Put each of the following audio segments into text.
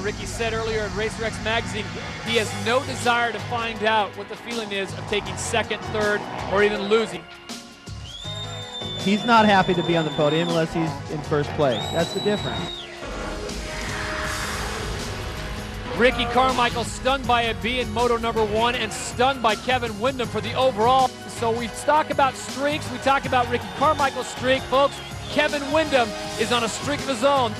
Ricky said earlier at Racer X Magazine, he has no desire to find out what the feeling is of taking second, third, or even losing. He's not happy to be on the podium unless he's in first place. That's the difference. Ricky Carmichael stunned by a B in Moto number 1 and stunned by Kevin Windham for the overall. So we talk about streaks, we talk about Ricky Carmichael's streak. Folks, Kevin Windham is on a streak of his own.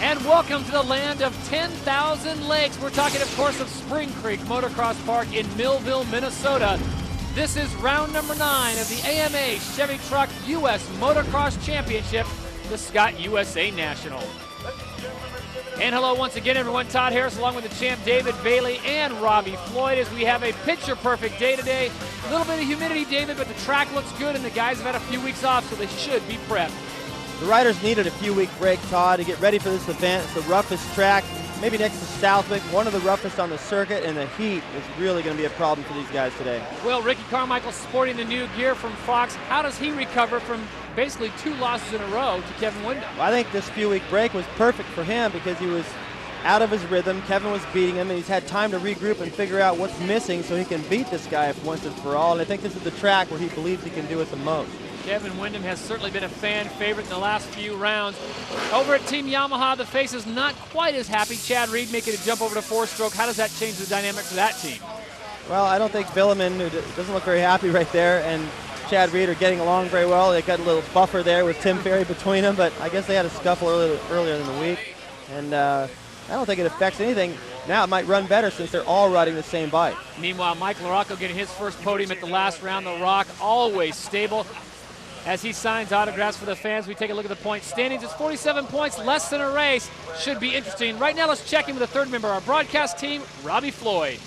And welcome to the land of 10,000 lakes. We're talking, of course, of Spring Creek Motocross Park in Millville, Minnesota. This is round number 9 of the AMA Chevy Truck U.S. Motocross Championship, the Scott USA National. And hello once again, everyone. Todd Harris along with the champ David Bailey and Robbie Floyd as we have a picture-perfect day today. A little bit of humidity, David, but the track looks good and the guys have had a few weeks off, so they should be prepped. The riders needed a few-week break, Todd, to get ready for this event. It's the roughest track, maybe next to Southwick, one of the roughest on the circuit, and the heat is really going to be a problem for these guys today. Well, Ricky Carmichael sporting the new gear from Fox. How does he recover from basically 2 losses in a row to Kevin Windham? Well, I think this few-week break was perfect for him because he was out of his rhythm. Kevin was beating him, and he's had time to regroup and figure out what's missing so he can beat this guy once and for all. And I think this is the track where he believes he can do it the most. Kevin Windham has certainly been a fan favorite in the last few rounds. Over at Team Yamaha, the face is not quite as happy. Chad Reed making a jump over to 4-stroke. How does that change the dynamic for that team? Well, I don't think Billiman, who doesn't look very happy right there, and Chad Reed are getting along very well. They got a little buffer there with Tim Ferry between them, but I guess they had a scuffle earlier in the week. And I don't think it affects anything. Now it might run better since they're all riding the same bike. Meanwhile, Mike LaRocco getting his first podium at the last round. The Rock always stable. As he signs autographs for the fans, we take a look at the point standings. It's 47 points, less than a race. Should be interesting. Right now, let's check in with the third member of our broadcast team, Robbie Floyd.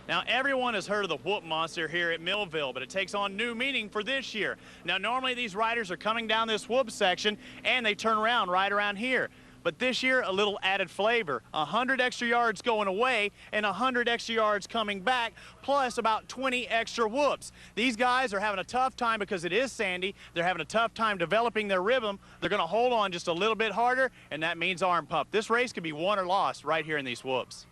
Now, everyone has heard of the whoop monster here at Millville, but it takes on new meaning for this year. Now, normally these riders are coming down this whoop section, and they turn around right around here. But this year, a little added flavor. 100 extra yards going away and 100 extra yards coming back, plus about 20 extra whoops. These guys are having a tough time because it is sandy. They're having a tough time developing their rhythm. They're going to hold on just a little bit harder, and that means arm pump. This race could be won or lost right here in these whoops.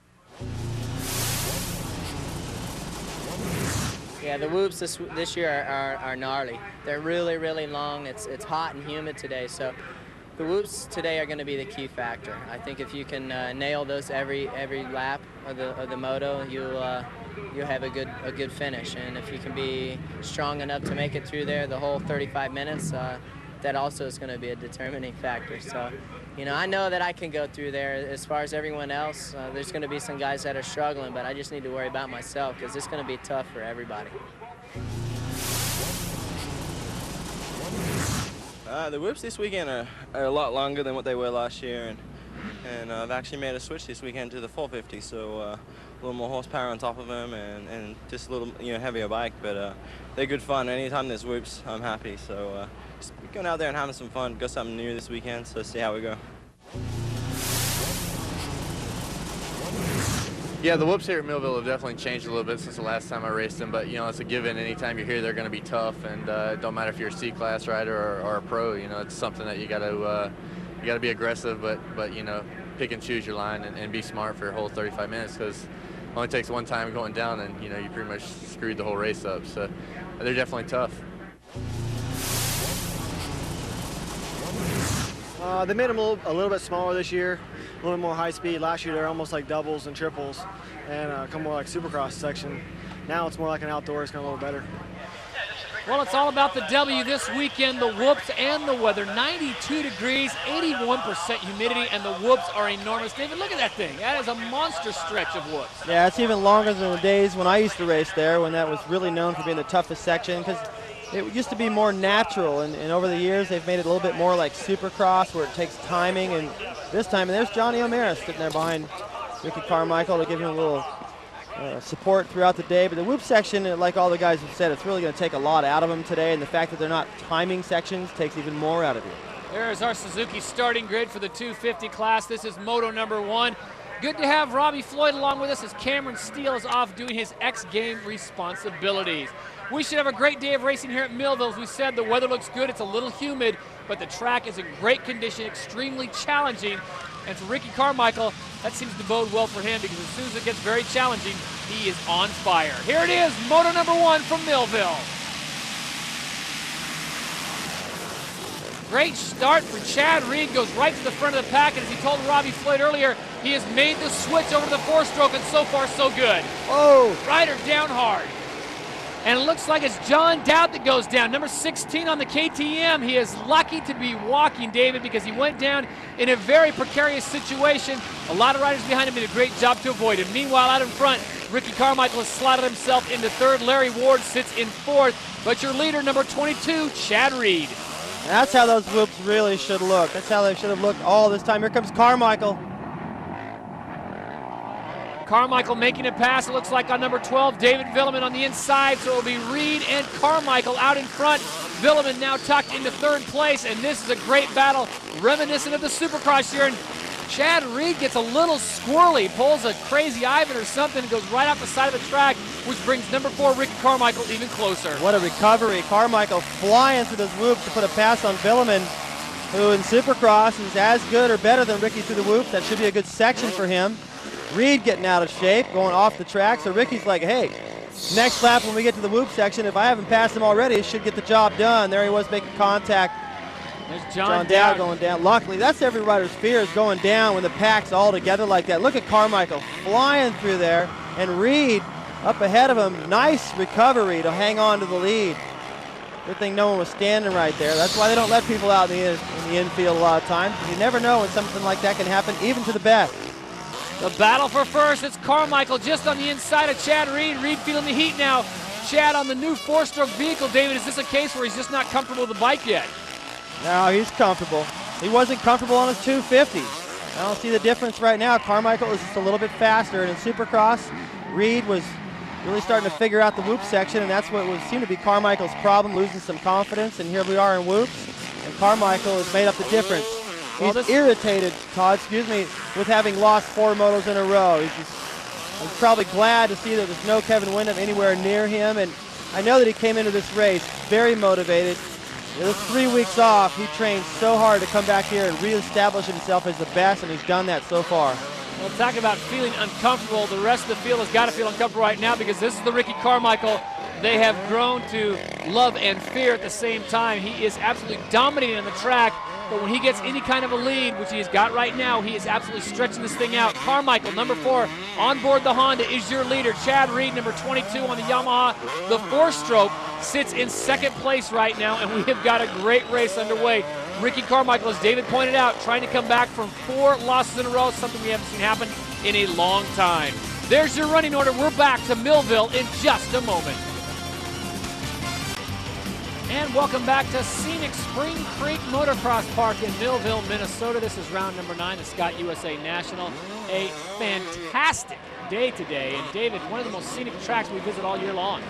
Yeah, the whoops this year are gnarly. They're really, really long. It's hot and humid today, so the whoops today are going to be the key factor. I think if you can nail those every lap of the moto, you'll have a good finish. And if you can be strong enough to make it through there the whole 35 minutes, that also is going to be a determining factor. So, you know, I know that I can go through there. As far as everyone else, there's going to be some guys that are struggling, but I just need to worry about myself because it's going to be tough for everybody. The whoops this weekend are a lot longer than what they were last year, and I've actually made a switch this weekend to the 450, so a little more horsepower on top of them and just a little heavier bike, but they're good fun. Anytime there's whoops, I'm happy, so just going out there and having some fun. Got something new this weekend, so see how we go. Yeah, the whoops here at Millville have definitely changed a little bit since the last time I raced them, but, it's a given. Anytime you're here, they're going to be tough, and it don't matter if you're a C-class rider or a pro. It's something that you got to be aggressive, but pick and choose your line and be smart for your whole 35 minutes because it only takes one time going down, and, you pretty much screwed the whole race up. So they're definitely tough. They made them a little bit smaller this year, a little bit more high speed. Last year, they're almost like doubles and triples, and come more like Supercross section. Now it's more like an outdoors, kind of a little better. Well, it's all about the W this weekend, the whoops and the weather. 92 degrees, 81% humidity, and the whoops are enormous. David, look at that thing. That is a monster stretch of whoops. Yeah, it's even longer than the days when I used to race there, when that was really known for being the toughest section, because it used to be more natural, and over the years they've made it a little bit more like Supercross, where it takes timing. And this time, and there's Johnny O'Mara sitting there behind Ricky Carmichael to give him a little support throughout the day. But the whoop section, like all the guys have said, it's really going to take a lot out of them today, and the fact that they're not timing sections takes even more out of you. There's our Suzuki starting grid for the 250 class. This is moto number 1. Good to have Robbie Floyd along with us as Cameron Steele is off doing his X-Game responsibilities. We should have a great day of racing here at Millville. As we said, the weather looks good. It's a little humid, but the track is in great condition, extremely challenging. And for Ricky Carmichael, that seems to bode well for him because as soon as it gets very challenging, he is on fire. Here it is, moto number 1 from Millville. Great start for Chad Reed, goes right to the front of the pack, and as he told Robbie Floyd earlier, he has made the switch over to the 4-stroke, and so far so good. Oh! Ryder down hard. And it looks like it's John Dowd that goes down, number 16 on the KTM. He is lucky to be walking, David, because he went down in a very precarious situation. A lot of riders behind him did a great job to avoid him. Meanwhile, out in front, Ricky Carmichael has slotted himself into 3rd. Larry Ward sits in 4th. But your leader, number 22, Chad Reed. That's how those whoops really should look. That's how they should have looked all this time. Here comes Carmichael. Carmichael making a pass, it looks like on number 12, David Villeman on the inside, so it'll be Reed and Carmichael out in front. Villeman now tucked into 3rd place, and this is a great battle, reminiscent of the Supercross here. And Chad Reed gets a little squirrely, pulls a crazy Ivan or something, and goes right off the side of the track, which brings number 4, Ricky Carmichael, even closer. What a recovery. Carmichael flying through those whoops to put a pass on Villeman, who in Supercross is as good or better than Ricky through the whoops. That should be a good section for him. Reed getting out of shape, going off the track, so Ricky's like, hey, next lap when we get to the whoop section, if I haven't passed him already, it should get the job done. There he was making contact. There's John Dowd going down. Luckily, that's every rider's fear, is going down when the pack's all together like that. Look at Carmichael flying through there, and Reed up ahead of him. Nice recovery to hang on to the lead. Good thing no one was standing right there. That's why they don't let people out in the infield a lot of times. You never know when something like that can happen, even to the best. The battle for first, it's Carmichael just on the inside of Chad Reed. Reed feeling the heat now. Chad on the new 4-stroke vehicle. David, is this a case where he's just not comfortable with the bike yet? No, he's comfortable. He wasn't comfortable on his 250. I don't see the difference right now. Carmichael is just a little bit faster, and in Supercross, Reed was really starting to figure out the whoop section, and that's what would seem to be Carmichael's problem, losing some confidence, and here we are in whoops, and Carmichael has made up the difference. He's irritated, Todd, with having lost 4 motos in a row. He's probably glad to see that there's no Kevin Windham anywhere near him, and I know that he came into this race very motivated. With those 3 weeks off, he trained so hard to come back here and reestablish himself as the best, and he's done that so far. Well, talk about feeling uncomfortable. The rest of the field has got to feel uncomfortable right now because this is the Ricky Carmichael they have grown to love and fear at the same time. He is absolutely dominating on the track, but when he gets any kind of a lead, which he's got right now, he is absolutely stretching this thing out. Carmichael, number 4, on board the Honda, is your leader. Chad Reed, number 22 on the Yamaha. The 4-stroke sits in 2nd place right now, and we have got a great race underway. Ricky Carmichael, as David pointed out, trying to come back from 4 losses in a row, something we haven't seen happen in a long time. There's your running order. We're back to Millville in just a moment. And welcome back to scenic Spring Creek Motocross Park in Millville, Minnesota. This is round number 9, the Scott USA National. A fantastic day today. And David, one of the most scenic tracks we visit all year long.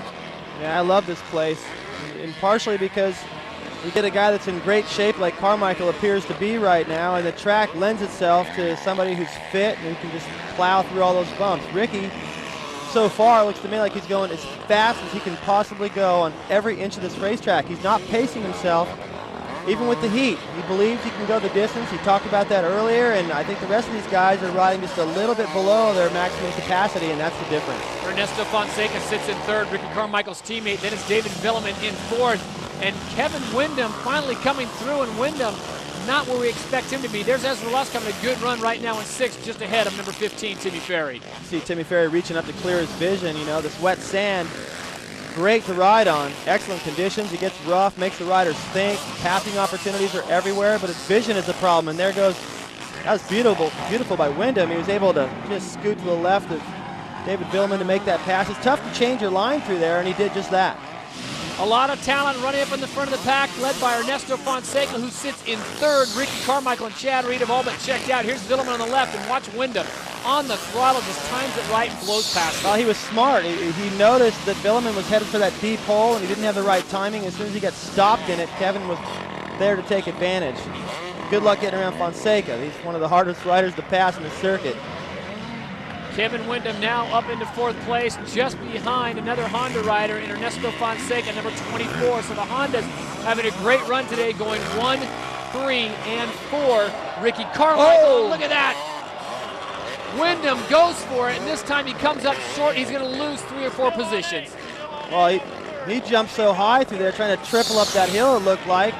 Yeah, I love this place, and partially because we get a guy that's in great shape like Carmichael appears to be right now, and the track lends itself to somebody who's fit and who can just plow through all those bumps. Ricky, so far, it looks to me like he's going as fast as he can possibly go on every inch of this racetrack. He's not pacing himself, even with the heat. He believes he can go the distance. He talked about that earlier, and I think the rest of these guys are riding just a little bit below their maximum capacity, and that's the difference. Ernesto Fonseca sits in 3rd, Ricky Carmichael's teammate. Then it's David Villeman in 4th, and Kevin Windham finally coming through, and Windham not where we expect him to be. There's Ezra Lusk having a good run right now in 6th, just ahead of number 15, Timmy Ferry. See Timmy Ferry reaching up to clear his vision. You know, this wet sand, great to ride on. Excellent conditions. It gets rough, makes the riders think. Passing opportunities are everywhere, but his vision is a problem. And there goes, that was beautiful by Windham. He was able to just scoot to the left of David Villeman to make that pass. It's tough to change your line through there, and he did just that. A lot of talent running up in the front of the pack, led by Ernesto Fonseca, who sits in 3rd. Ricky Carmichael and Chad Reed have all been checked out. Here's Villeman on the left, and watch Windham on the throttle, just times it right and blows past it. Well, he was smart. He noticed that Villeman was headed for that deep hole, and he didn't have the right timing. As soon as he got stopped in it, Kevin was there to take advantage. Good luck getting around Fonseca. He's one of the hardest riders to pass in the circuit. Kevin Windham now up into 4th place, just behind another Honda rider in Ernesto Fonseca, number 24. So the Hondas having a great run today, going 1, 3, and 4. Ricky Carmichael, look at that. Windham goes for it, and this time he comes up short. He's going to lose 3 or 4 positions. Well, he jumped so high through there, trying to triple up that hill, it looked like.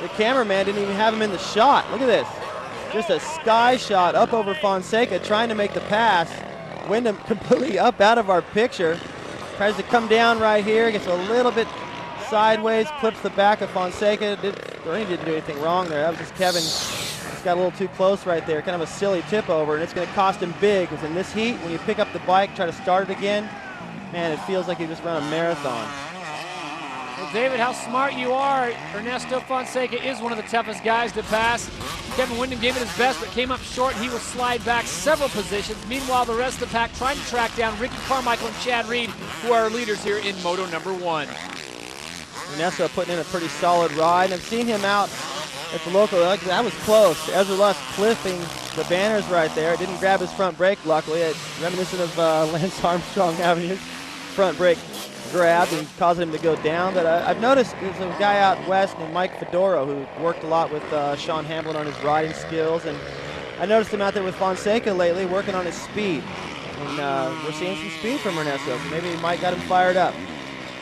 The cameraman didn't even have him in the shot. Look at this. Just a sky shot up over Fonseca, trying to make the pass. Windham completely up out of our picture. Tries to come down right here, gets a little bit sideways, clips the back of Fonseca. He didn't do anything wrong there. That was just Kevin. Just got a little too close right there. Kind of a silly tip over, and it's going to cost him big, because in this heat, when you pick up the bike, try to start it again, man, it feels like you just run a marathon. Well, David, how smart you are. Ernesto Fonseca is one of the toughest guys to pass. Kevin Windham gave it his best, but came up short. He will slide back several positions. Meanwhile, the rest of the pack trying to track down Ricky Carmichael and Chad Reed, who are our leaders here in Moto number 1. Ernesto putting in a pretty solid ride. And I've seen him out at the local. That was close. Ezra Lusk clipping the banners right there. Didn't grab his front brake, luckily. Reminiscent of Lance Armstrong having his front brake grabbed and causing him to go down. But I've noticed there's a guy out west named Mike Fedoro who worked a lot with Sean Hamblin on his riding skills. And I noticed him out there with Fonseca lately working on his speed. And we're seeing some speed from Ernesto. So maybe Mike got him fired up.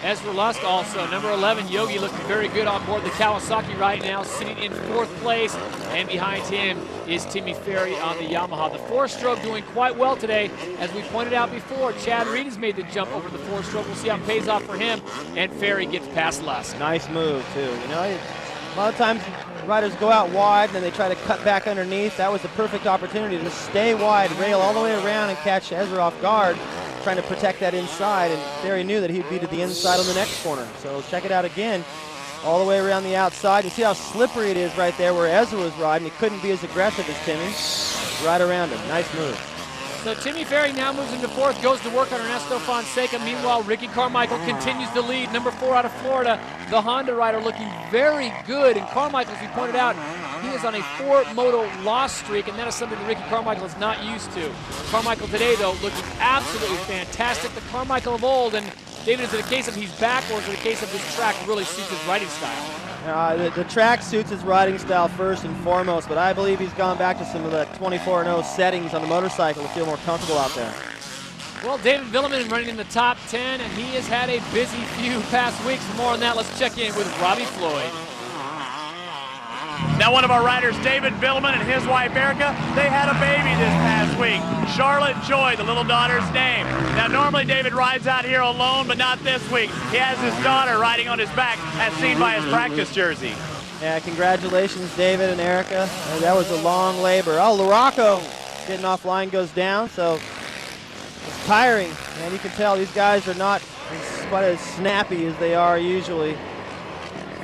Ezra Lusk also, number 11, Yogi, looking very good on board the Kawasaki right now, sitting in 4th place. And behind him is Timmy Ferry on the Yamaha. The 4-stroke doing quite well today. As we pointed out before, Chad Reed has made the jump over the 4-stroke. We'll see how it pays off for him. And Ferry gets past Lusk. Nice move, too. You know, a lot of times riders go out wide and then they try to cut back underneath. That was the perfect opportunity to just stay wide, rail all the way around, and catch Ezra off guard, trying to protect that inside, and Ferry knew that he'd be to the inside on the next corner. So check it out again, all the way around the outside. You see how slippery it is right there where Ezra was riding. He couldn't be as aggressive as Timmy. Right around him. Nice move. So Timmy Ferry now moves into 4th, goes to work on Ernesto Fonseca. Meanwhile, Ricky Carmichael continues to lead, number 4 out of Florida. The Honda rider looking very good. And Carmichael, as we pointed out, he is on a 4-moto loss streak, and that is something that Ricky Carmichael is not used to. Carmichael today, though, looking absolutely fantastic. The Carmichael of old. And David, is it a case of he's back, or is it a case of this track really suits his riding style? The track suits his riding style first and foremost, but I believe he's gone back to some of the 24-0 settings on the motorcycle to feel more comfortable out there. Well, David Villeman running in the top 10, and he has had a busy few past weeks. For more on that, let's check in with Robbie Floyd. Now one of our riders, David Villeman, and his wife Erica, they had a baby this past week. Charlotte Joy, the little daughter's name. Now normally David rides out here alone, but not this week. He has his daughter riding on his back, as seen by his practice jersey. Yeah, congratulations, David and Erica. That was a long labor. Oh, Larocco getting offline goes down, so it's tiring. And you can tell these guys are not quite as snappy as they are usually.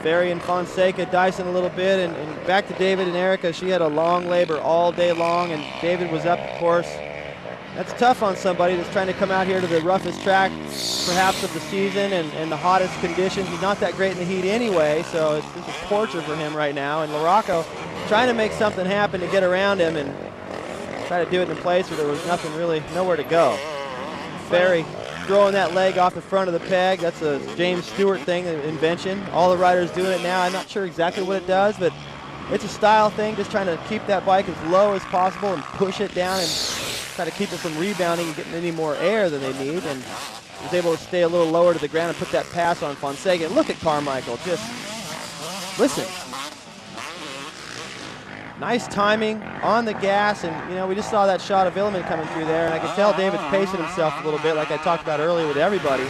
Ferry and Fonseca dicing a little bit, and back to David and Erica. She had a long labor all day long, and David was up, of course. That's tough on somebody that's trying to come out here to the roughest track, perhaps, of the season and the hottest conditions. He's not that great in the heat anyway, so it's just a torture for him right now. And Larocco trying to make something happen to get around him and try to do it in a place where there was nothing really, nowhere to go. Ferry throwing that leg off the front of the peg. That's a James Stewart thing, an invention. All the riders doing it now. I'm not sure exactly what it does, but it's a style thing, just trying to keep that bike as low as possible and push it down and try to keep it from rebounding and getting any more air than they need. And was able to stay a little lower to the ground and put that pass on Fonseca. And look at Carmichael, just listen. Nice timing on the gas, and you know, we just saw that shot of Villeman coming through there, and I can tell David's pacing himself a little bit, like I talked about earlier with everybody.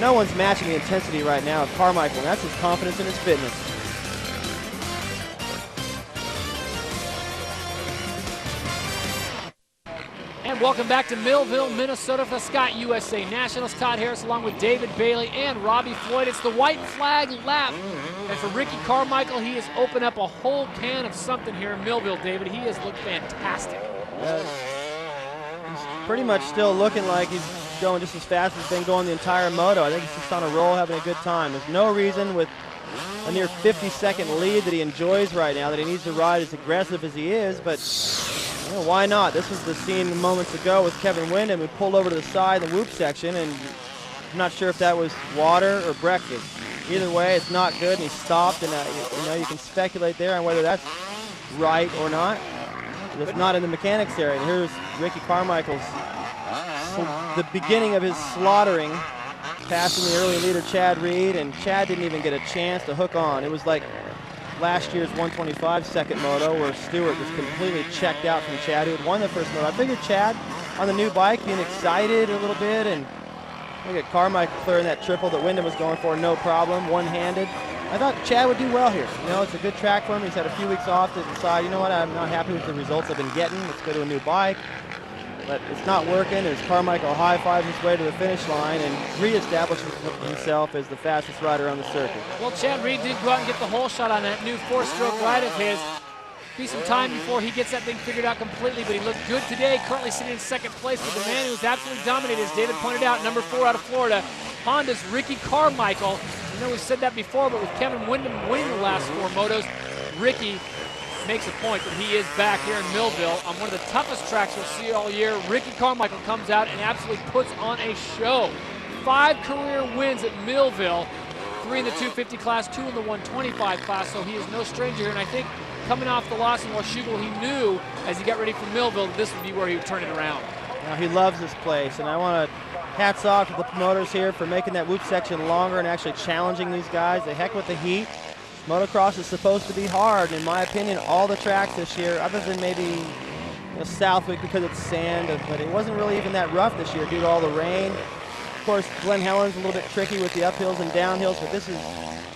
No one's matching the intensity right now of Carmichael, and that's his confidence and his fitness. And welcome back to Millville, Minnesota for the Scott USA Nationals. Todd Harris along with David Bailey and Robbie Floyd. It's the white flag lap. And for Ricky Carmichael, he has opened up a whole can of something here in Millville, David. He has looked fantastic. pretty much still looking like he's going just as fast as he's been going the entire moto. I think he's just on a roll, having a good time. There's no reason with a near 50-second lead that he enjoys right now that he needs to ride as aggressive as he is, but you know, why not? This was the scene moments ago with Kevin Windham, who pulled over to the side in the whoop section, and I'm not sure if that was water or brekkie. Either way, it's not good, and he stopped, and you know, you can speculate there on whether that's right or not. It's not in the mechanics area. And here's Ricky Carmichael's, the beginning of his slaughtering, passing the early leader Chad Reed, and Chad didn't even get a chance to hook on. It was like last year's 125 second moto where Stewart was completely checked out from Chad, who had won the first moto. I figured Chad on the new bike being excited a little bit, and look at Carmichael clearing that triple that Windham was going for, no problem, one-handed. I thought Chad would do well here. You know, it's a good track for him. He's had a few weeks off to decide, you know what, I'm not happy with the results I've been getting. Let's go to a new bike. But it's not working as Carmichael high-fives his way to the finish line and reestablishes himself as the fastest rider on the circuit. Well, Chad Reed did go out and get the whole shot on that new four-stroke ride of his. Be some time before he gets that thing figured out completely, but he looked good today, currently sitting in second place with the man who's absolutely dominated, as David pointed out, number 4 out of Florida, Honda's Ricky Carmichael. I know we've said that before, but with Kevin Windham winning the last 4 motos, Ricky makes a point that he is back here in Millville on one of the toughest tracks we'll see all year. Ricky Carmichael comes out and absolutely puts on a show. 5 career wins at Millville, 3 in the 250 class, 2 in the 125 class, so he is no stranger here. And I think coming off the loss in Washougal, he knew as he got ready for Millville that this would be where he would turn it around. Now, he loves this place, and I want to hats off to the promoters here for making that whoop section longer and actually challenging these guys. The heck with the heat. Motocross is supposed to be hard, and in my opinion, all the tracks this year, other than maybe Southwick because it's sand, but it wasn't really even that rough this year due to all the rain. Of course, Glen Helen's a little bit tricky with the uphills and downhills, but this is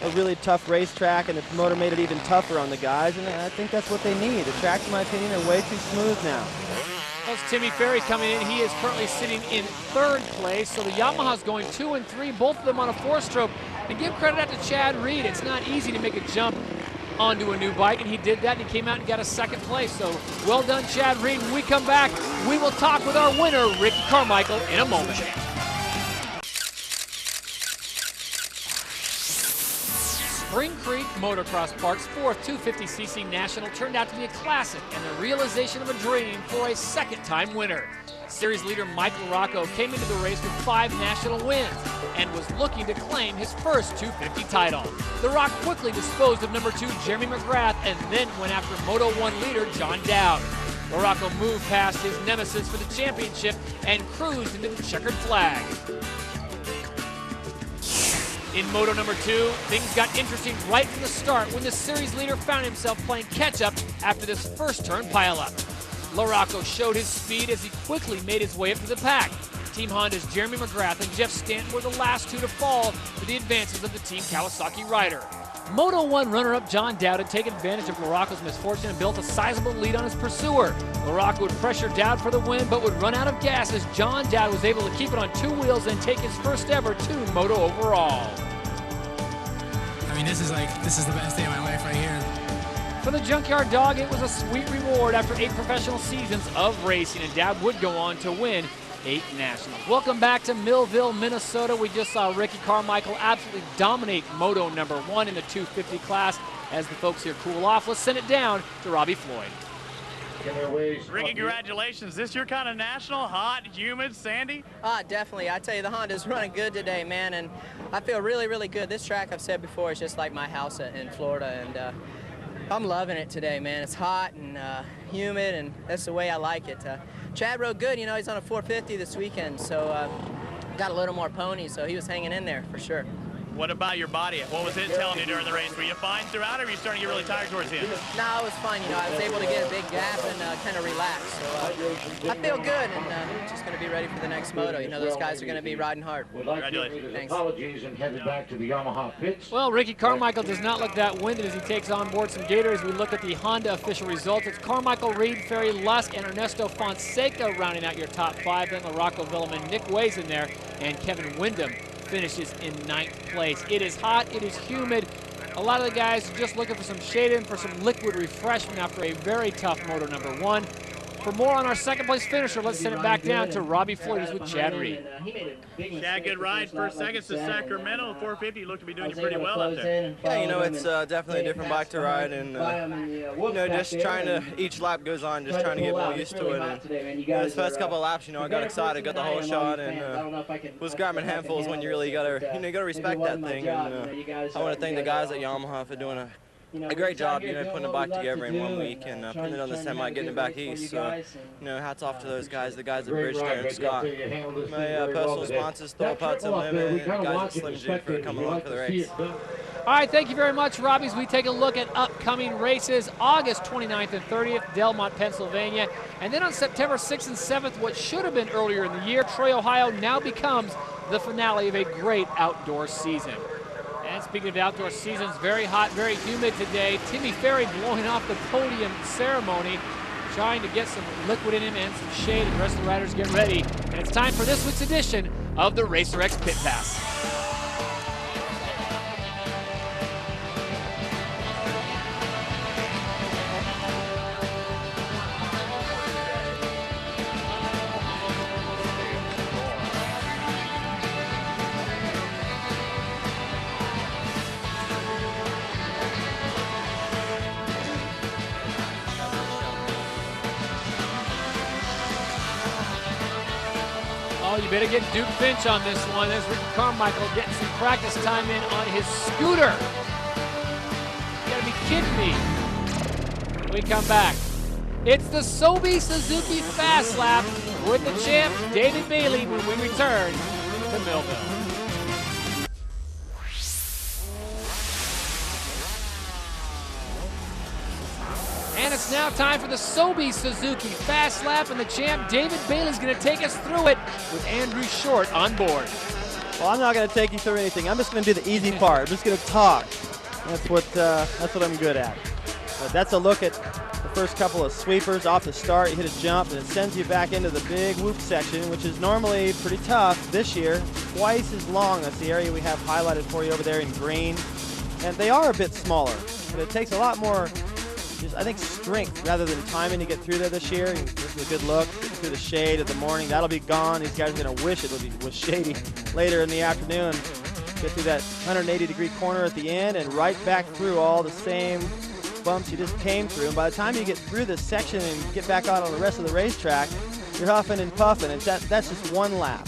a really tough racetrack, and the promoter made it even tougher on the guys, and I think that's what they need. The tracks, in my opinion, are way too smooth now. That's Timmy Ferry coming in. He is currently sitting in 3rd place, so the Yamaha's going 2 and 3, both of them on a 4-stroke. And give credit out to Chad Reed. It's not easy to make a jump onto a new bike, and he did that, and he came out and got a 2nd place. So well done, Chad Reed. When we come back, we will talk with our winner, Ricky Carmichael, in a moment. Spring Creek Motocross Park's 4th 250cc National turned out to be a classic and the realization of a dream for a 2nd-time winner. Series leader Mike LaRocco came into the race with 5 national wins and was looking to claim his first 250 title. The Rock quickly disposed of number 2 Jeremy McGrath and then went after Moto 1 leader John Dowd. LaRocco moved past his nemesis for the championship and cruised into the checkered flag. In Moto number 2, things got interesting right from the start when the series leader found himself playing catch-up after this first turn pileup. LaRocco showed his speed as he quickly made his way up to the pack. Team Honda's Jeremy McGrath and Jeff Stanton were the last 2 to fall to the advances of the Team Kawasaki rider. Moto 1 runner-up John Dowd had taken advantage of LaRocco's misfortune and built a sizable lead on his pursuer. LaRocco would pressure Dowd for the win, but would run out of gas as John Dowd was able to keep it on 2 wheels and take his first ever 2 Moto overall. I mean, this is the best day of my life right here. For the Junkyard Dog, it was a sweet reward after 8 professional seasons of racing, and Dowd would go on to win 8 nationals. Welcome back to Millville, Minnesota. We just saw Ricky Carmichael absolutely dominate Moto number 1 in the 250 class. As the folks here cool off, let's send it down to Robbie Floyd. Ricky, congratulations. This your kind of national? Hot, humid, sandy? Definitely. I tell you, the Honda's running good today, man, and I feel really, really good. This track, I've said before, is just like my house in Florida, and I'm loving it today, man. It's hot and humid, and that's the way I like it. Chad rode good. You know, he's on a 450 this weekend, so got a little more pony, so he was hanging in there for sure. What about your body? What was it telling you during the race? Were you fine throughout, or were you starting to get really tired towards the end? No, it was fine. You know, I was able to get a big gap and kind of relax. So I feel good, and just going to be ready for the next moto. You know, those guys are going to be riding hard. Congratulations. Thanks. Apologies and headed back to the Yamaha pits. Well, Ricky Carmichael does not look that winded as he takes on board some gators. We look at the Honda official results. It's Carmichael, Reed, Ferry, Lusk, and Ernesto Fonseca rounding out your top 5. Then LaRocco, Villeman, Nick Way's in there, and Kevin Windham finishes in 9th place. It is hot, it is humid. A lot of the guys are just looking for some shade and for some liquid refreshment after a very tough Moto number 1. For more on our second place finisher, let's send it back down to Robbie Floyd with Chad Reed. Chad, good ride. First seconds to Sacramento. 450, you look to be doing pretty well up there. Yeah, you know, it's definitely a different bike to ride, and you know, just trying to, each lap goes on, just trying to get more used to it. And you know, this first couple of laps, you know, I got excited, got the whole shot, and was grabbing handfuls when you really gotta, you know, you gotta respect that thing. And I want to thank the guys at Yamaha for doing a great job, you know, putting the bike together in 1 week and putting it on the semi, getting it back east. So, you know, hats off to those guys, the guys at Bridgestone and Scott. My personal sponsors, Thor Putts Unlimited, and guys at Slim Jim for coming along for the race. All right, thank you very much, Robbie. As we take a look at upcoming races, August 29th and 30th, Delmont, Pennsylvania. And then on September 6th and 7th, what should have been earlier in the year, Troy, Ohio, now becomes the finale of a great outdoor season. And speaking of outdoor seasons, very hot, very humid today. Timmy Ferry blowing off the podium ceremony, trying to get some liquid in him and some shade, and the rest of the riders get ready. And it's time for this week's edition of the Racer X Pit Pass. Oh, you better get Duke Finch on this one. There's Ricky Carmichael getting some practice time in on his scooter. You gotta be kidding me. When we come back, it's the Sobe Suzuki Fast Lap with the champ, David Bailey, when we return to Millville. And it's now time for the Sobe Suzuki Fast Lap, and the champ, David Bailey's going to take us through it with Andrew Short on board. Well, I'm not going to take you through anything. I'm just going to do the easy part. I'm just going to talk. That's what I'm good at. But that's a look at the first couple of sweepers off the start. You hit a jump, and it sends you back into the big whoop section, which is normally pretty tough. This year, twice as long. That's the area we have highlighted for you over there in green. And they are a bit smaller, but it takes a lot more, I think, strength rather than timing to get through there this year. And this is a good look through the shade of the morning. That'll be gone. These guys are going to wish it was shady later in the afternoon. Get through that 180-degree corner at the end and right back through all the same bumps you just came through. And by the time you get through this section and get back out on the rest of the racetrack, you're huffing and puffing. And that's just one lap.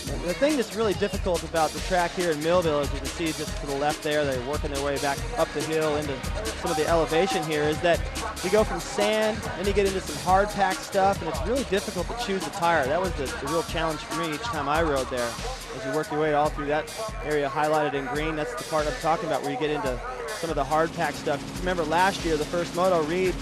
And the thing that's really difficult about the track here in Millville, as you can see just to the left there, they're working their way back up the hill into some of the elevation here, is that you go from sand, then you get into some hard pack stuff, and it's really difficult to choose a tire. That was the real challenge for me each time I rode there. As you work your way all through that area highlighted in green, that's the part I'm talking about where you get into some of the hard pack stuff. Remember last year, the first moto, Reed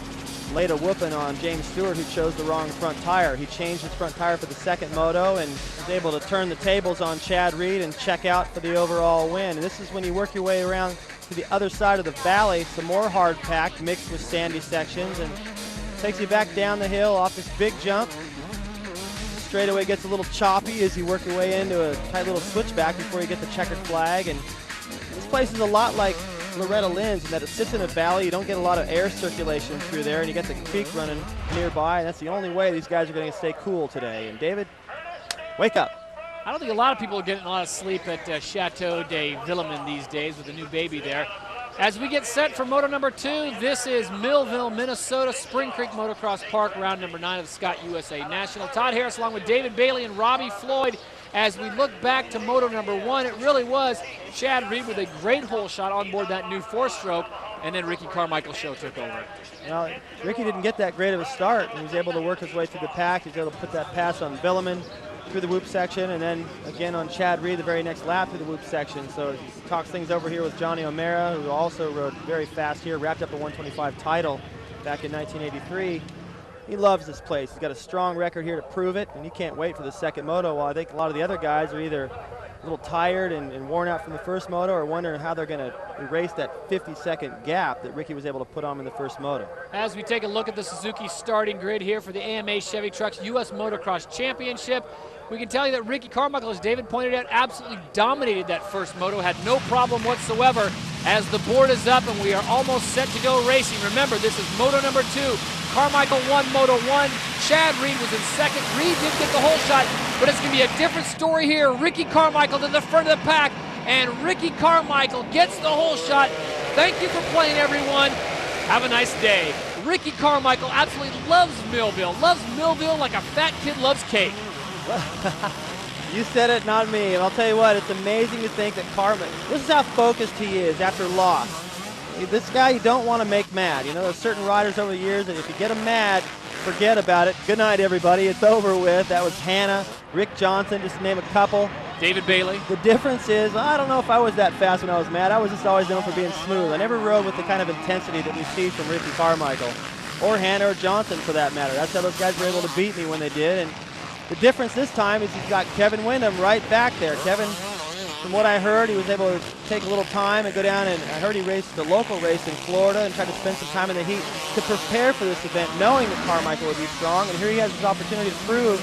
laid a whooping on James Stewart, who chose the wrong front tire. He changed his front tire for the second moto and was able to turn the tables on Chad Reed and check out for the overall win. And this is when you work your way around to the other side of the valley, some more hard pack mixed with sandy sections, and takes you back down the hill off this big jump. Straightaway gets a little choppy as you work your way into a tight little switchback before you get the checkered flag. And this place is a lot like Loretta Lynn's in that it sits in a valley. You don't get a lot of air circulation through there, and you get the creek running nearby. And that's the only way these guys are going to stay cool today. And David, wake up. I don't think a lot of people are getting a lot of sleep at Chateau de Villemin these days with the new baby there. As we get set for moto number 2, this is Millville, Minnesota, Spring Creek Motocross Park, round number 9 of the Scott USA National. Todd Harris along with David Bailey and Robbie Floyd. As we look back to moto number 1, it really was Chad Reed with a great hole shot on board that new 4-stroke, and then Ricky Carmichael's show took over. Well, Ricky didn't get that great of a start. He was able to work his way through the pack. He was able to put that pass on Villemin through the whoop section, and then again on Chad Reed the very next lap through the whoop section. So he talks things over here with Johnny O'Mara, who also rode very fast here, wrapped up a 125 title back in 1983. He loves this place. He's got a strong record here to prove it, and he can't wait for the second moto, while I think a lot of the other guys are either a little tired and worn out from the first moto, or wondering how they're going to erase that 50-second gap that Ricky was able to put on in the first moto. As we take a look at the Suzuki starting grid here for the AMA Chevy Trucks U.S. Motocross Championship, we can tell you that Ricky Carmichael, as David pointed out, absolutely dominated that first moto, had no problem whatsoever. As the board is up and we are almost set to go racing. Remember, this is moto number 2. Carmichael won Moto 1. Chad Reed was in second. Reed didn't get the whole shot, but it's going to be a different story here. Ricky Carmichael to the front of the pack, and Ricky Carmichael gets the whole shot. Thank you for playing, everyone. Have a nice day. Ricky Carmichael absolutely loves Millville like a fat kid loves cake. You said it, not me. And I'll tell you what, it's amazing to think that this is how focused he is after loss. This guy you don't want to make mad. You know, there's certain riders over the years that if you get them mad, forget about it. Good night, everybody. It's over with. That was Hannah, Rick Johnson, just to name a couple. David Bailey. The difference is, I don't know if I was that fast when I was mad. I was just always known for being smooth. I never rode with the kind of intensity that we see from Ricky Carmichael, or Hannah or Johnson for that matter. That's how those guys were able to beat me when they did. And the difference this time is he's got Kevin Windham right back there. Kevin, from what I heard, he was able to take a little time and go down, and I heard he raced the local race in Florida and tried to spend some time in the heat to prepare for this event, knowing that Carmichael would be strong. And here he has his opportunity to prove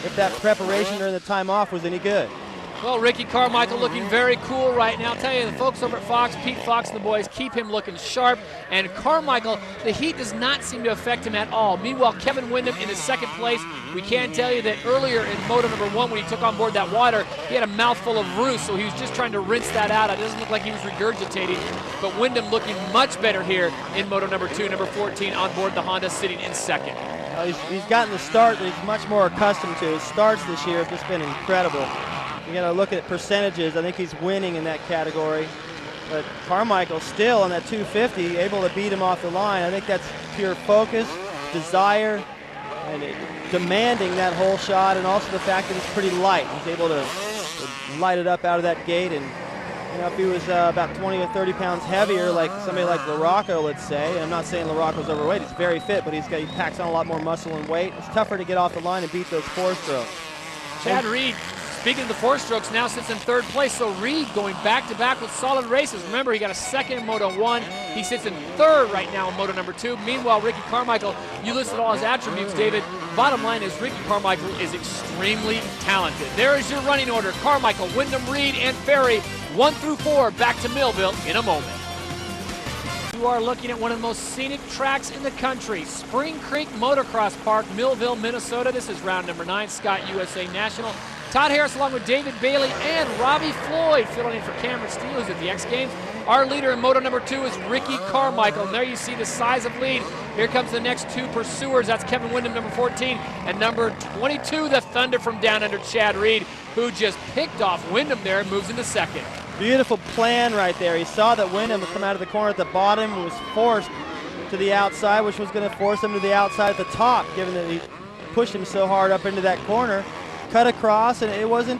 if that preparation during the time off was any good. Well, Ricky Carmichael looking very cool right now. I'll tell you, the folks over at Fox, Pete Fox and the boys, keep him looking sharp. And Carmichael, the heat does not seem to affect him at all. Meanwhile, Kevin Windham in his second place. We can tell you that earlier in Moto number 1, when he took on board that water, he had a mouthful of roost, so he was just trying to rinse that out. It doesn't look like he was regurgitating. But Windham looking much better here in Moto number 2, number 14 on board the Honda, sitting in second. Well, he's gotten the start that he's much more accustomed to. His starts this year have just been incredible. You got to look at percentages. I think he's winning in that category. But Carmichael still on that 250, able to beat him off the line. I think that's pure focus, desire, and demanding that whole shot, and also the fact that it's pretty light. He's able to light it up out of that gate. And you know, if he was about 20 or 30 pounds heavier, like somebody like LaRocco, let's say, and I'm not saying LaRocco's overweight, he's very fit, but he packs on a lot more muscle and weight. It's tougher to get off the line and beat those 4-strokes. Chad Reed, speaking of the 4-strokes, now sits in third place. So Reed going back-to-back with solid races. Remember, he got a second in Moto 1. He sits in third right now in Moto number 2. Meanwhile, Ricky Carmichael, you listed all his attributes, David. Bottom line is Ricky Carmichael is extremely talented. There is your running order. Carmichael, Windham, Reed, and Ferry, 1 through 4. Back to Millville in a moment. You are looking at one of the most scenic tracks in the country, Spring Creek Motocross Park, Millville, Minnesota. This is round number 9, Scott USA National. Todd Harris along with David Bailey and Robbie Floyd filling in for Cameron Steele, who's at the X Games. Our leader in Moto number 2 is Ricky Carmichael. And there you see the size of lead. Here comes the next 2 pursuers. That's Kevin Windham, number 14, and number 22, the Thunder from down under, Chad Reed, who just picked off Windham there and moves into second. Beautiful plan right there. He saw that Windham would come out of the corner at the bottom and was forced to the outside, which was going to force him to the outside at the top, given that he pushed him so hard up into that corner. Cut across, and it wasn't,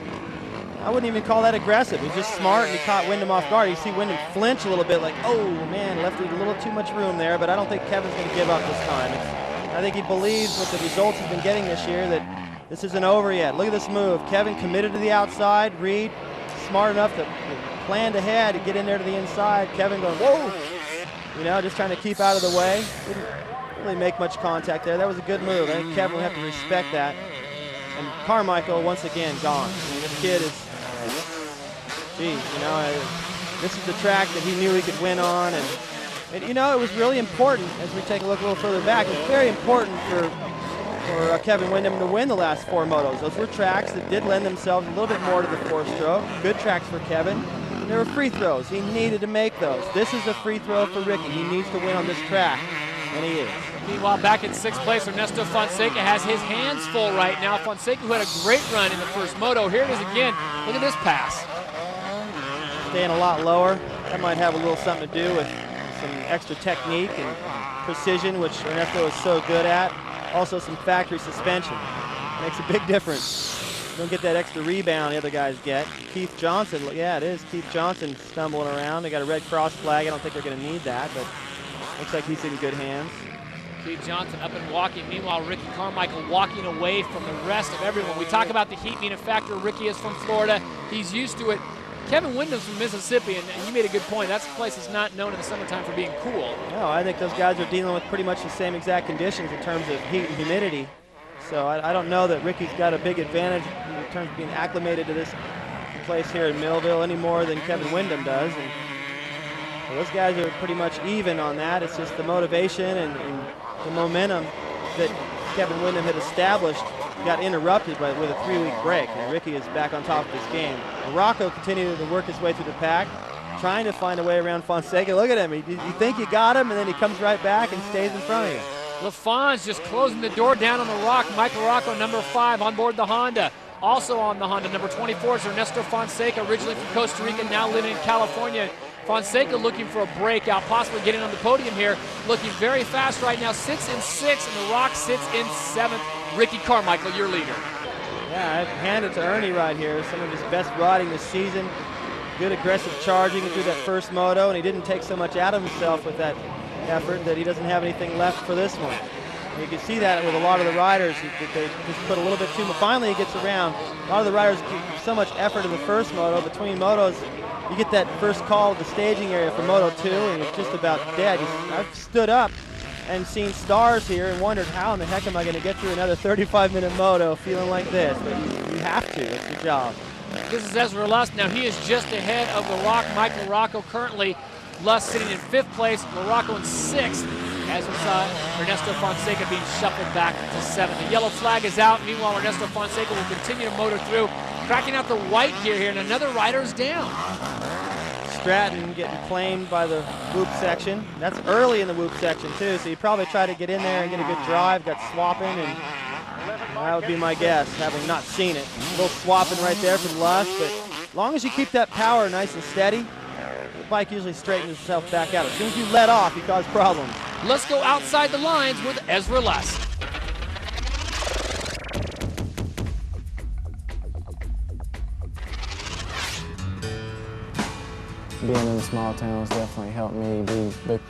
I wouldn't even call that aggressive. He was just smart, and he caught Windham off guard. You see Windham flinch a little bit, like, oh man, left a little too much room there, but I don't think Kevin's going to give up this time. I think he believes with the results he's been getting this year that this isn't over yet. Look at this move. Kevin committed to the outside. Reed smart enough to plan ahead to get in there to the inside. Kevin going, whoa, you know, just trying to keep out of the way. Didn't really make much contact there. That was a good move. I think Kevin would have to respect that. And Carmichael, once again, gone. I mean, this kid is, geez, you know, this is the track that he knew he could win on. And you know, it was really important, as we take a look a little further back, it's very important for Kevin Windham to win the last 4 motos. Those were tracks that did lend themselves a little bit more to the 4-stroke. Good tracks for Kevin. And there were free throws. He needed to make those. This is a free throw for Ricky. He needs to win on this track, and he is. Meanwhile, back in 6th place, Ernesto Fonseca has his hands full right now. Fonseca, who had a great run in the first moto. Here it is again. Look at this pass. Staying a lot lower. That might have a little something to do with some extra technique and precision, which Ernesto is so good at. Also some factory suspension. Makes a big difference. You don't get that extra rebound the other guys get. Keith Johnson, yeah, it is. Keith Johnson stumbling around. They got a red cross flag. I don't think they're going to need that, but looks like he's in good hands. Keith Johnson up and walking. Meanwhile, Ricky Carmichael walking away from the rest of everyone. We talk about the heat being a factor. Ricky is from Florida. He's used to it. Kevin Windham's from Mississippi, and you made a good point. That's a place that's not known in the summertime for being cool. No, I think those guys are dealing with pretty much the same exact conditions in terms of heat and humidity. So I don't know that Ricky's got a big advantage in terms of being acclimated to this place here in Millville any more than Kevin Windham does. And those guys are pretty much even on that. It's just the motivation and the momentum that Kevin Wyndham had established got interrupted with a 3-week break, and Ricky is back on top of this game. Morocco continuing to work his way through the pack, trying to find a way around Fonseca. Look at him. You think you got him, and then he comes right back and stays in front of you. LaFon's just closing the door down on the rock. Michael Rocco, number 5, on board the Honda. Also on the Honda, number 24 is Ernesto Fonseca, originally from Costa Rica, now living in California. Fonseca looking for a breakout, possibly getting on the podium here. Looking very fast right now, sits in 6th, and the Rock sits in 7th. Ricky Carmichael, your leader. Yeah, I'd hand it to Ernie right here. Some of his best riding this season. Good aggressive charging through that first moto, and he didn't take so much out of himself with that effort that he doesn't have anything left for this one. And you can see that with a lot of the riders. They just put a little bit too much. Finally, he gets around. A lot of the riders give so much effort in the first moto. Between motos, you get that first call at the staging area for Moto 2, and it's just about dead. I've stood up and seen stars here and wondered how in the heck am I going to get through another 35-minute moto feeling like this. But you have to. It's your job. This is Ezra Lust. Now he is just ahead of the Rock. Michael Rocco currently Lust sitting in 5th place, Morocco in 6th, as we saw Ernesto Fonseca being shuffled back to 7th. The yellow flag is out. Meanwhile, Ernesto Fonseca will continue to motor through, cracking out the white gear here, and another rider is down. Stratton getting claimed by the whoop section. That's early in the whoop section too, so he probably tried to get in there and get a good drive, got swapping, and that would be my guess, having not seen it. A little swapping right there from Lust, but as long as you keep that power nice and steady, the bike usually straightens itself back out. As soon as you let off, you cause problems. Let's go outside the lines with Ezra Lust. Being in a small town has definitely helped me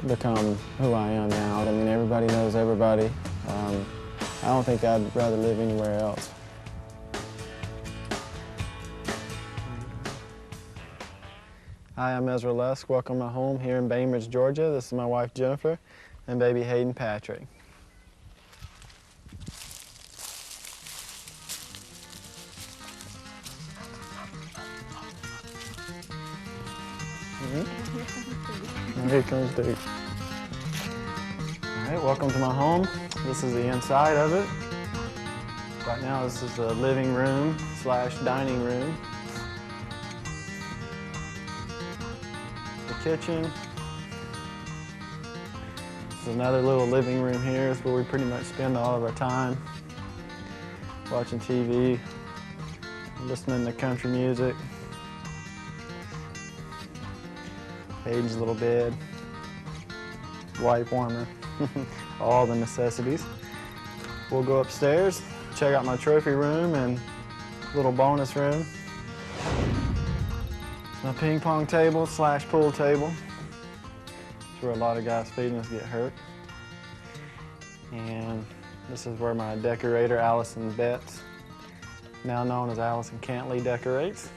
become who I am now. I mean, everybody knows everybody. I don't think I'd rather live anywhere else. Hi, I'm Ezra Lusk. Welcome to my home here in Bainbridge, Georgia. This is my wife, Jennifer, and baby Hayden Patrick. And here comes Duke. All right, welcome to my home. This is the inside of it. Right now, this is the living room / dining room. The kitchen. This is another little living room here. It's where we pretty much spend all of our time. Watching TV, listening to country music. Hayden's little bed, wipe warmer, all the necessities. We'll go upstairs, check out my trophy room and little bonus room. It's my ping pong table / pool table. It's where a lot of guys feeding us get hurt. And this is where my decorator, Allison Betts, now known as Allison Cantley, decorates.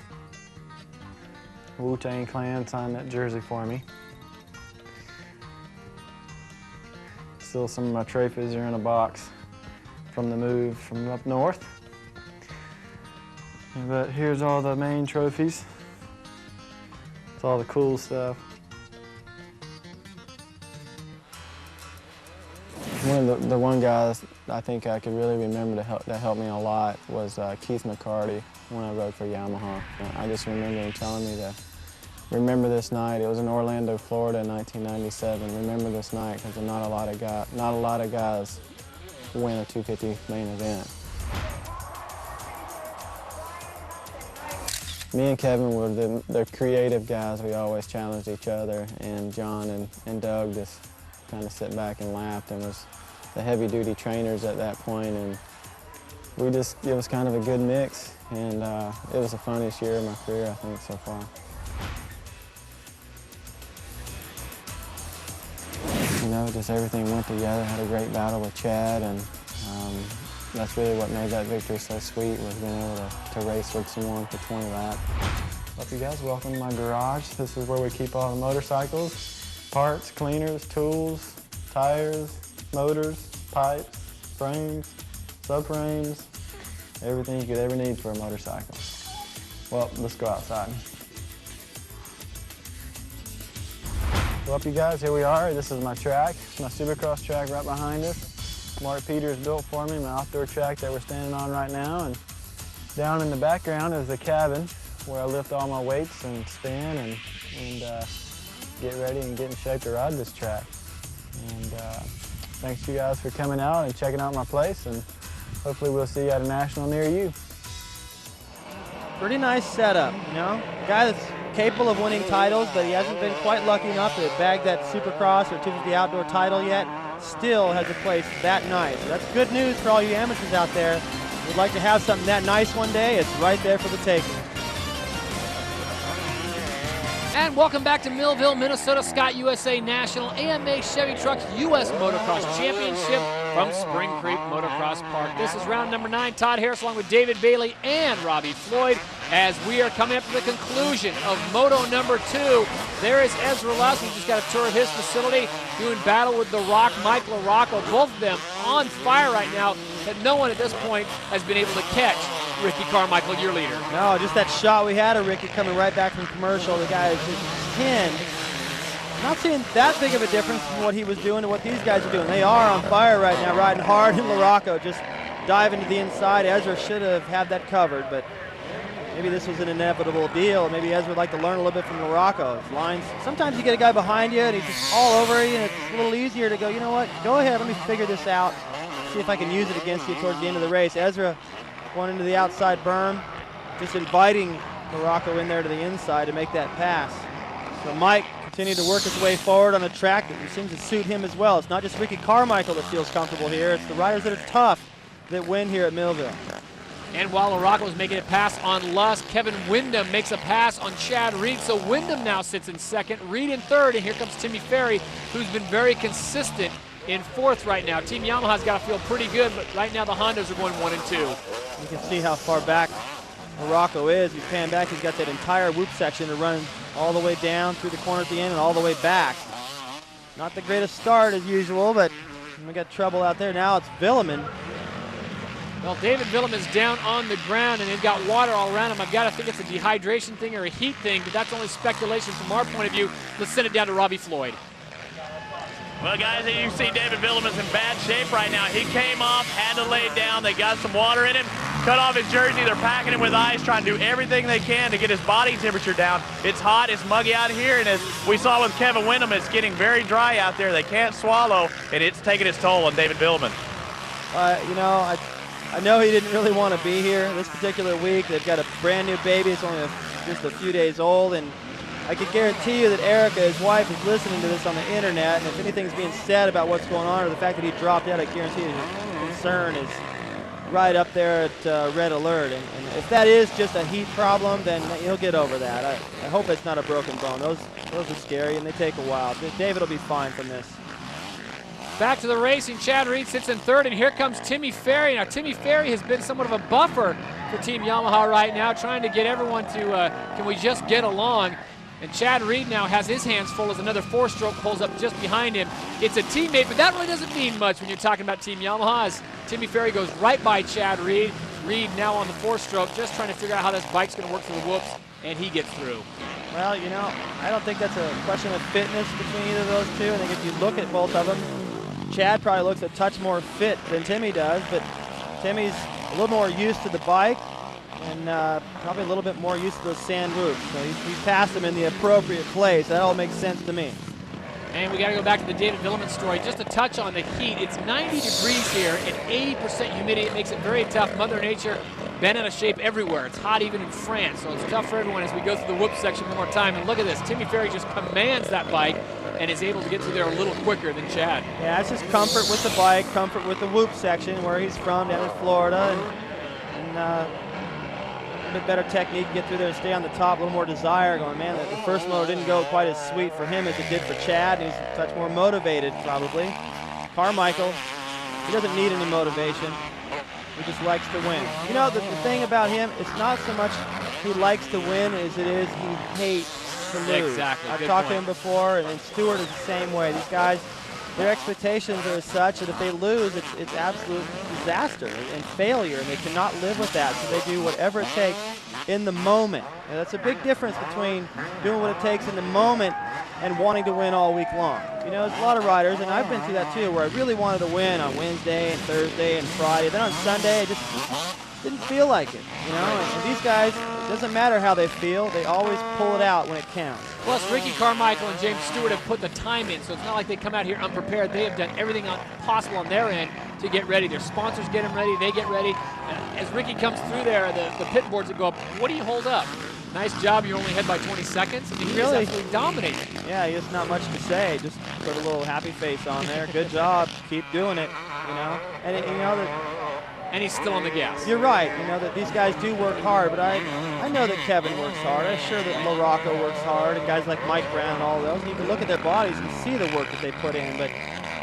Wu-Tang Clan signed that jersey for me. Still some of my trophies are in a box from the move from up north. But here's all the main trophies. It's all the cool stuff. One of the one guys I think I could really remember that helped me a lot was Keith McCarty when I rode for Yamaha. I just remember him telling me to remember this night. It was in Orlando, Florida in 1997. Remember this night because not a lot of guys win a 250 main event. Me and Kevin were the creative guys. We always challenged each other, and John and Doug just kind of sit back and laughed and was the heavy-duty trainers at that point, and it was kind of a good mix, and it was the funniest year of my career, I think, so far. You know, just everything went together. Had a great battle with Chad, and that's really what made that victory so sweet, was being able to race with someone for 20 laps. Hope you guys, welcome to my garage. This is where we keep all the motorcycles, parts, cleaners, tools, tires, motors, pipes, frames, subframes, everything you could ever need for a motorcycle. Well, let's go outside. Well, up you guys, here we are. This is my track. It's my Supercross track right behind us. Mark Peters built for me, my outdoor track that we're standing on right now. And down in the background is the cabin where I lift all my weights and spin and get ready and get in shape to ride this track. And thanks to you guys for coming out and checking out my place, and hopefully we'll see you at a national near you. Pretty nice setup, you know? A guy that's capable of winning titles, but he hasn't been quite lucky enough to bag that Supercross or 250 outdoor title yet. Still has a place that nice. That's good news for all you amateurs out there. Would like to have something that nice one day. It's right there for the taking. And welcome back to Millville, Minnesota. Scott USA National AMA Chevy Trucks U.S. Motocross Championship from Spring Creek Motocross Park. This is round number 9. Todd Harris along with David Bailey and Robbie Floyd as we are coming up to the conclusion of Moto number 2. There is Ezra Lusk, who just got a tour of his facility, doing battle with The Rock, Mike LaRocco. Both of them on fire right now, that no one at this point has been able to catch Ricky Carmichael, your leader. No, just that shot we had of Ricky coming right back from commercial. The guy is just 10. Not seeing that big of a difference from what he was doing to what these guys are doing. They are on fire right now, riding hard, and LaRocco just diving to the inside. Ezra should have had that covered, but maybe this was an inevitable deal. Maybe Ezra would like to learn a little bit from LaRocco. His lines, sometimes you get a guy behind you and he's just all over you, and it's a little easier to go, you know what, go ahead, let me figure this out, see if I can use it against you towards the end of the race. Ezra going into the outside berm, just inviting LaRocco in there to the inside to make that pass. So Mike continued to work his way forward on a track that seems to suit him as well. It's not just Ricky Carmichael that feels comfortable here, it's the riders that are tough that win here at Millville. And while LaRocco was making a pass on Lusk, Kevin Windham makes a pass on Chad Reed. So Windham now sits in second, Reed in third, and here comes Timmy Ferry, who's been very consistent in fourth right now. Team Yamaha's got to feel pretty good, but right now the Hondas are going 1 and 2. You can see how far back LaRocco is. You pan back, he's got that entire whoop section to run all the way down through the corner at the end and all the way back. Not the greatest start as usual, but we got trouble out there. Now it's Villeman. Well, David Villeman's down on the ground, and they've got water all around him. I've got to think it's a dehydration thing or a heat thing, but that's only speculation from our point of view. Let's send it down to Robbie Floyd. Well, guys, as you see, David Villeman's in bad shape right now. He came off, had to lay down. They got some water in him, cut off his jersey. They're packing him with ice, trying to do everything they can to get his body temperature down. It's hot, it's muggy out here, and as we saw with Kevin Windham, it's getting very dry out there. They can't swallow, and it's taking its toll on David Villeman. You know, I know he didn't really want to be here this particular week. They've got a brand new baby. It's only just a few days old, and I can guarantee you that Erica, his wife, is listening to this on the internet, and if anything's being said about what's going on or the fact that he dropped out, I guarantee you his concern is right up there at red alert. And if that is just a heat problem, then he'll get over that. I hope it's not a broken bone. Those are scary, and they take a while. David will be fine from this. Back to the racing. Chad Reed sits in third, and here comes Timmy Ferry. Now, Timmy Ferry has been somewhat of a buffer for Team Yamaha right now, trying to get everyone to, can we just get along? And Chad Reed now has his hands full as another 4-stroke pulls up just behind him. It's a teammate, but that really doesn't mean much when you're talking about Team Yamaha, as Timmy Ferry goes right by Chad Reed. Reed now on the 4-stroke, just trying to figure out how this bike's going to work through the whoops, and he gets through. Well, you know, I don't think that's a question of fitness between either of those two. I think if you look at both of them, Chad probably looks a touch more fit than Timmy does, but Timmy's a little more used to the bike and probably a little bit more used to those sand whoops. So he's passed him in the appropriate place. That all makes sense to me. And we got to go back to the David Villeman story. Just to touch on the heat, it's 90 degrees here and 80% humidity. It makes it very tough. Mother Nature bent out of shape everywhere. It's hot even in France, so it's tough for everyone as we go through the whoop section one more time. And look at this. Timmy Ferry just commands that bike and is able to get through there a little quicker than Chad. Yeah, it's just comfort with the bike, comfort with the whoop section where he's from down in Florida, and a bit better technique, get through there and stay on the top, a little more desire going, man, the first moto didn't go quite as sweet for him as it did for Chad, and he's a touch more motivated probably. Carmichael, he doesn't need any motivation. He just likes to win. You know, the thing about him, it's not so much he likes to win as it is he hates to lose. Exactly. I've talked to him before, and Stewart is the same way. These guys, their expectations are such that if they lose, it's absolute disaster and failure, and they cannot live with that, so they do whatever it takes in the moment. And that's a big difference between doing what it takes in the moment and wanting to win all week long. You know, there's a lot of riders, and I've been through that too, where I really wanted to win on Wednesday and Thursday and Friday. Then on Sunday, I just didn't feel like it, you know. And these guys, it doesn't matter how they feel, they always pull it out when it counts. Plus, Ricky Carmichael and James Stewart have put the time in, so it's not like they come out here unprepared. They have done everything possible on their end to get ready. Their sponsors get them ready, they get ready. As Ricky comes through there, the pit boards that go up, what do you hold up? Nice job, you're only ahead by 20 seconds. I mean, he really is absolutely dominating. Yeah, it's not much to say. Just put a little happy face on there. Good job. Keep doing it, you know. And, you know, and he's still on the gas. You're right, you know, that these guys do work hard, but I know that Kevin works hard. I'm sure that Morocco works hard, and guys like Mike Brown and all those. And you can look at their bodies and see the work that they put in. But,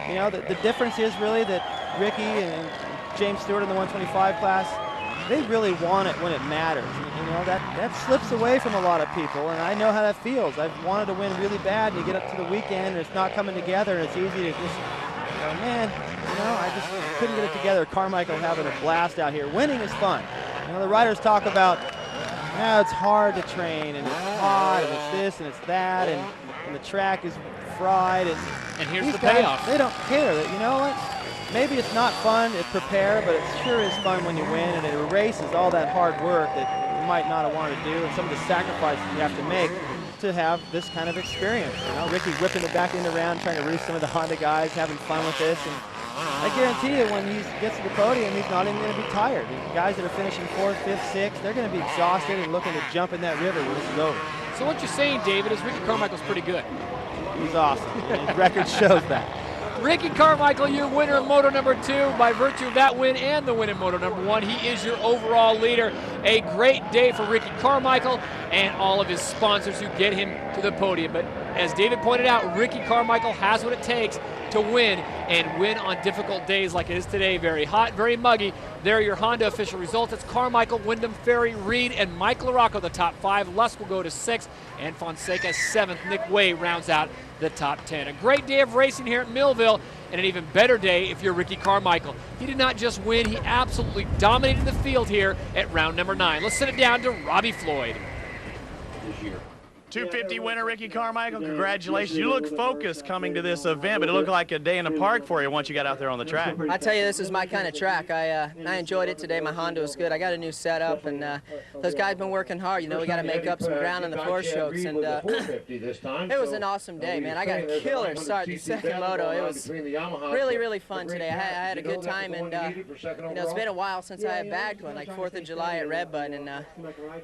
you know, the difference is really that Ricky and James Stewart in the 125 class, they really want it when it matters. You know, that slips away from a lot of people, and I know how that feels. I've wanted to win really bad, and you get up to the weekend, and it's not coming together, and it's easy to just go, man, you know, I just couldn't get it together. Carmichael having a blast out here. Winning is fun. You know, the riders talk about, yeah, it's hard to train, and it's hot, and it's this, and it's that, and the track is fried. And here's the payoff. They don't care. That, you know what? Maybe it's not fun to prepare, but it sure is fun when you win, and it erases all that hard work that you might not have wanted to do and some of the sacrifices you have to make to have this kind of experience. You know, Ricky whipping it back into the round, trying to roost some of the Honda guys, having fun with this. And I guarantee you when he gets to the podium, he's not even going to be tired. The guys that are finishing 4th, 5th, 6th, they're going to be exhausted and looking to jump in that river when this is over. So what you're saying, David, is Ricky Carmichael's pretty good. He's awesome. His record shows that. Ricky Carmichael, your winner of Moto number 2 by virtue of that win and the win in Moto number 1. He is your overall leader. A great day for Ricky Carmichael and all of his sponsors who get him to the podium. But as David pointed out, Ricky Carmichael has what it takes to win and win on difficult days like it is today. Very hot, very muggy. There are your Honda official results. It's Carmichael, Wyndham, Ferry, Reed, and Mike LaRocco, the top 5. Lusk will go to 6th, and Fonseca 7th. Nick Way rounds out the top 10. A great day of racing here at Millville, and an even better day if you're Ricky Carmichael. He did not just win, he absolutely dominated the field here at round number 9. Let's send it down to Robbie Floyd. 250 winner Ricky Carmichael, congratulations. You look focused coming to this event, but it looked like a day in the park for you once you got out there on the track. I tell you, this is my kind of track. I enjoyed it today. My Honda was good. I got a new setup, and those guys been working hard. You know, we got to make up some ground in the floor strokes, and it was an awesome day, man. I got a killer start the second moto. It was really, really fun today. I had a good time, and you know, it's been a while since I had bagged one, like 4th of July at Redbud, and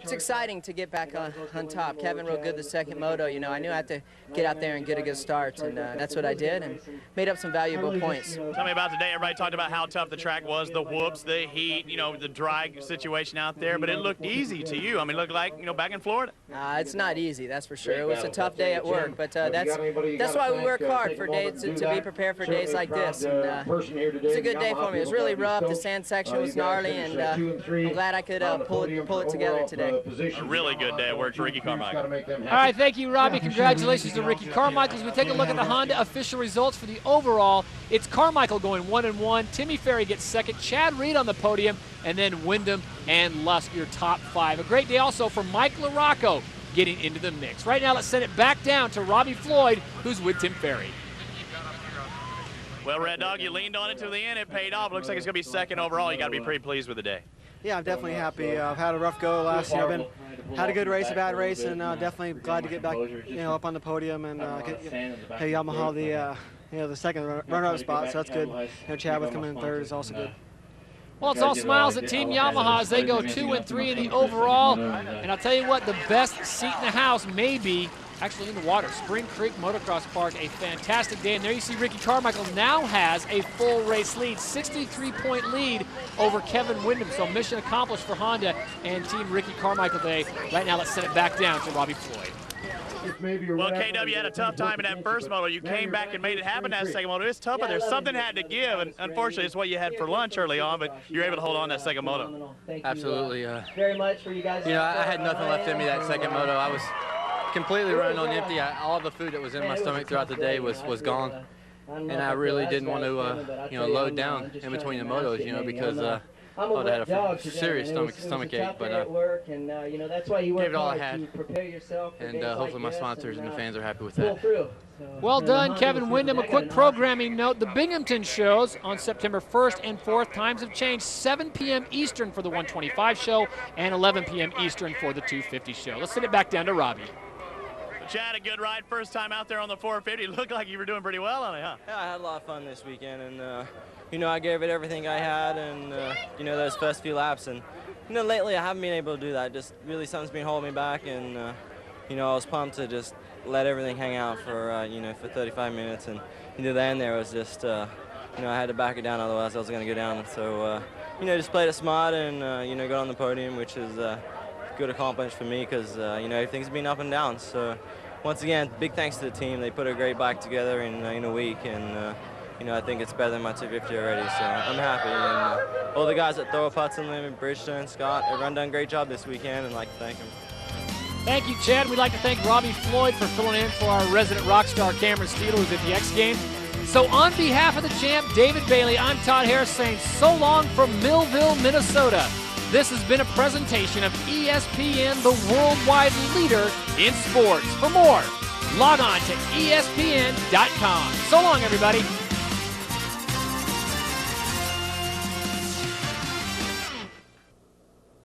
it's exciting to get back on top. Kevin rode good the second moto. You know, I knew I had to get out there and get a good start, and that's what I did, and made up some valuable points. Tell me about today. Everybody talked about how tough the track was, the whoops, the heat, you know, the dry situation out there, but it looked easy to you. I mean, it looked like, you know, back in Florida. It's not easy, that's for sure. It was a tough day at work, but that's why we work hard for days to be prepared for days like this. And it's a good day for me. It was really rough. The sand section was gnarly, and I'm glad I could pull it together today. A really good day at work for Ricky Carmichael. All right, thank you, Robbie. Congratulations to Ricky Carmichael. As we take a look at the Honda official results for the overall, it's Carmichael going 1-1. Timmy Ferry gets 2nd. Chad Reed on the podium, and then Wyndham and Lusk, your top 5. A great day also for Mike LaRocco getting into the mix. Right now, let's send it back down to Robbie Floyd, who's with Tim Ferry. Well, Red Dog, you leaned on it to the end. It paid off. Looks like it's going to be 2nd overall. You got to be pretty pleased with the day. Yeah, I'm definitely happy. I've had a rough go last year. Had a good race, a bad race, and definitely glad to get back, you know, up on the podium and get Yamaha the second runner-up spot. So that's good. You know, Chad with coming in 3rd is also good. Well, it's all smiles at Team Yamaha as they go 2-3 in the overall. And I'll tell you what, the best seat in the house may be actually in the water. Spring Creek Motocross Park, a fantastic day. And there you see Ricky Carmichael now has a full race lead, 63-point lead over Kevin Wyndham. So mission accomplished for Honda and Team Ricky Carmichael today. Right now, let's send it back down to Robbie Floyd. Well, KW had a tough time in that first moto. You came back and made it happen that second moto. It's tough, but there's something had to give, and unfortunately, it's what you had for lunch early on, but you're able to hold on that second moto. Absolutely. Very much for you guys. You know, I had nothing left in me that second moto. I was completely running on empty. All the food that was in my stomach throughout the day was gone, and I really didn't want to, you know, load down in between the motos, you know, because I'm a I wet had dog a today, serious and it was a stomach tough ache, but day at work, and you know that's why you work gave it all I hard had. to prepare yourself for and days hopefully like my this sponsors and the fans are happy with pull that. through. So, Well you know, the done, Honda Kevin was Wyndham. A good. I quick got an programming note. The Binghamton shows on September 1st and 4th. Times have changed. 7 p.m. Eastern for the 125 show and 11 p.m. Eastern for the 250 show. Let's send it back down to Robbie. Chad, a good ride. First time out there on the 450. Looked like you were doing pretty well on it, huh? Yeah, I had a lot of fun this weekend, and you know, I gave it everything I had, and you know, those first few laps, and you know, lately I haven't been able to do that. Just really something's been holding me back, and you know, I was pumped to just let everything hang out for you know, for 35 minutes, and you know, the end there was just you know, I had to back it down, otherwise I was going to go down. So you know, just played it smart, and you know, got on the podium, which is a good accomplishment for me because you know, everything's been up and down. So once again, big thanks to the team. They put a great bike together in a week, and you know, I think it's better than my 250 already. So I'm happy, and all the guys at Thor, Putson, Lim, Bridgestone, Scott, everyone done a great job this weekend, and I'd like to thank them. Thank you, Chad. We'd like to thank Robbie Floyd for filling in for our resident rock star Cameron Steele, who's at the X Games. So on behalf of the champ, David Bailey, I'm Todd Harris saying so long from Millville, Minnesota. This has been a presentation of ESPN, the worldwide leader in sports. For more, log on to ESPN.com. So long, everybody.